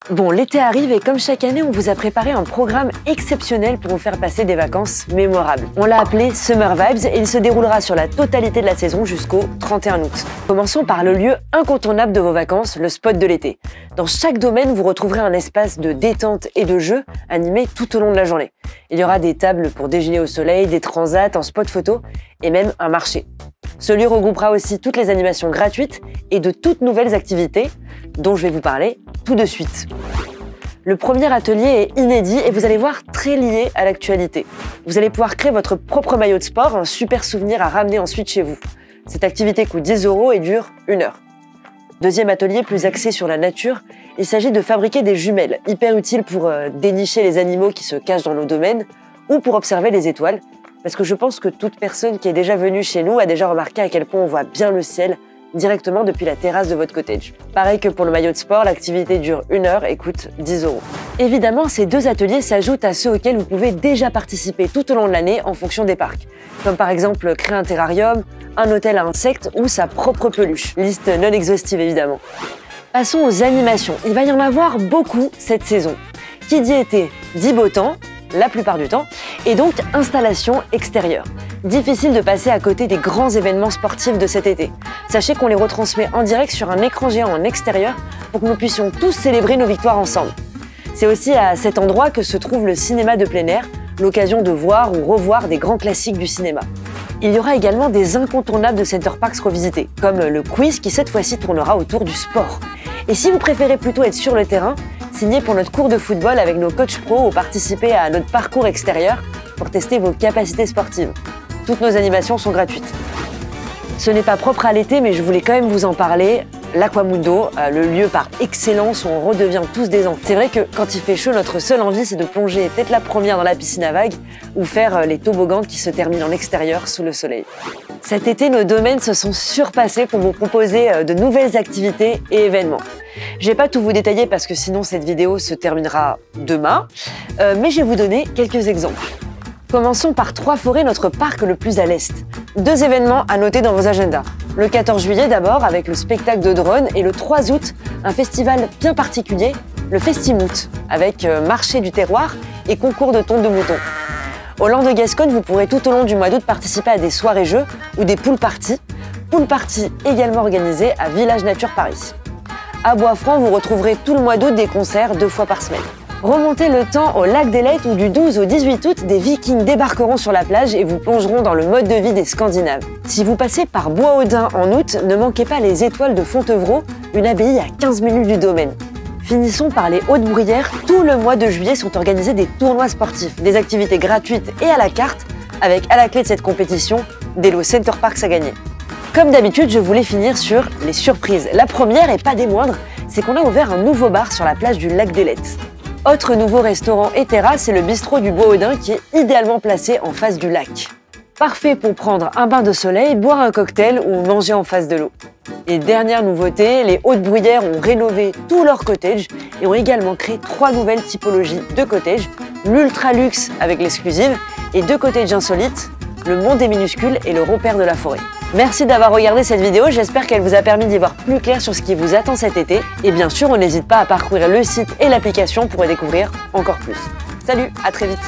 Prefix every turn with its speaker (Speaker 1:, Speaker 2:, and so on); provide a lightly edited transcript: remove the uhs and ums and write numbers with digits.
Speaker 1: Bon, l'été arrive et comme chaque année, on vous a préparé un programme exceptionnel pour vous faire passer des vacances mémorables. On l'a appelé Summer Vibes et il se déroulera sur la totalité de la saison jusqu'au 31 août. Commençons par le lieu incontournable de vos vacances, le spot de l'été. Dans chaque domaine, vous retrouverez un espace de détente et de jeu animé tout au long de la journée. Il y aura des tables pour déjeuner au soleil, des transats, un spot photo et même un marché. Ce lieu regroupera aussi toutes les animations gratuites et de toutes nouvelles activités dont je vais vous parler tout de suite. Le premier atelier est inédit et vous allez voir très lié à l'actualité. Vous allez pouvoir créer votre propre maillot de sport, un super souvenir à ramener ensuite chez vous. Cette activité coûte 10 € et dure 1 heure. Deuxième atelier plus axé sur la nature, il s'agit de fabriquer des jumelles, hyper utiles pour dénicher les animaux qui se cachent dans nos domaines ou pour observer les étoiles, parce que je pense que toute personne qui est déjà venue chez nous a déjà remarqué à quel point on voit bien le ciel directement depuis la terrasse de votre cottage. Pareil que pour le maillot de sport, l'activité dure 1 heure et coûte 10 €. Évidemment, ces deux ateliers s'ajoutent à ceux auxquels vous pouvez déjà participer tout au long de l'année en fonction des parcs, comme par exemple créer un terrarium, un hôtel à insectes ou sa propre peluche. Liste non exhaustive évidemment. Passons aux animations. Il va y en avoir beaucoup cette saison. Qui dit été dit beau temps, la plupart du temps, et donc installation extérieure. Difficile de passer à côté des grands événements sportifs de cet été. Sachez qu'on les retransmet en direct sur un écran géant en extérieur pour que nous puissions tous célébrer nos victoires ensemble. C'est aussi à cet endroit que se trouve le cinéma de plein air, l'occasion de voir ou revoir des grands classiques du cinéma. Il y aura également des incontournables de Center Parcs revisités, comme le quiz qui cette fois-ci tournera autour du sport. Et si vous préférez plutôt être sur le terrain, signez pour notre cours de football avec nos coachs pro ou participez à notre parcours extérieur pour tester vos capacités sportives. Toutes nos animations sont gratuites. Ce n'est pas propre à l'été, mais je voulais quand même vous en parler. L'Aquamundo, le lieu par excellence où on redevient tous des enfants. C'est vrai que quand il fait chaud, notre seule envie, c'est de plonger tête la première dans la piscine à vagues ou faire les toboggans qui se terminent en extérieur sous le soleil. Cet été, nos domaines se sont surpassés pour vous proposer de nouvelles activités et événements. Je vais pas tout vous détailler parce que sinon cette vidéo se terminera demain, mais je vais vous donner quelques exemples. Commençons par Trois-Forêts, notre parc le plus à l'est. 2 événements à noter dans vos agendas. Le 14 juillet d'abord avec le spectacle de drone et le 3 août, un festival bien particulier, le Festimout, avec marché du terroir et concours de tonte de mouton. Au Land de Gascogne, vous pourrez tout au long du mois d'août participer à des soirées-jeux ou des pool parties. Pool party également organisées à Village Nature Paris. À Bois-Franc, vous retrouverez tout le mois d'août des concerts 2 fois par semaine. Remontez le temps au lac des Leytes où du 12 au 18 août, des Vikings débarqueront sur la plage et vous plongeront dans le mode de vie des Scandinaves. Si vous passez par Bois-Audin en août, ne manquez pas les Étoiles de Fontevraud, une abbaye à 15 minutes du domaine. Finissons par les Hautes-Bruyères. Tout le mois de juillet sont organisés des tournois sportifs, des activités gratuites et à la carte, avec à la clé de cette compétition, des lots Center Parcs à gagner. Comme d'habitude, je voulais finir sur les surprises. La première, et pas des moindres, c'est qu'on a ouvert un nouveau bar sur la plage du lac des Leytes. Autre nouveau restaurant et terrasse, c'est le bistrot du Bois-Audin qui est idéalement placé en face du lac. Parfait pour prendre un bain de soleil, boire un cocktail ou manger en face de l'eau. Et dernière nouveauté, les Hautes-Bruyères ont rénové tous leurs cottages et ont également créé 3 nouvelles typologies de cottages, l'ultra luxe avec l'exclusive et 2 cottages insolites, le Mont des Minuscules et le Repère de la Forêt. Merci d'avoir regardé cette vidéo, j'espère qu'elle vous a permis d'y voir plus clair sur ce qui vous attend cet été. Et bien sûr, on n'hésite pas à parcourir le site et l'application pour y découvrir encore plus. Salut, à très vite.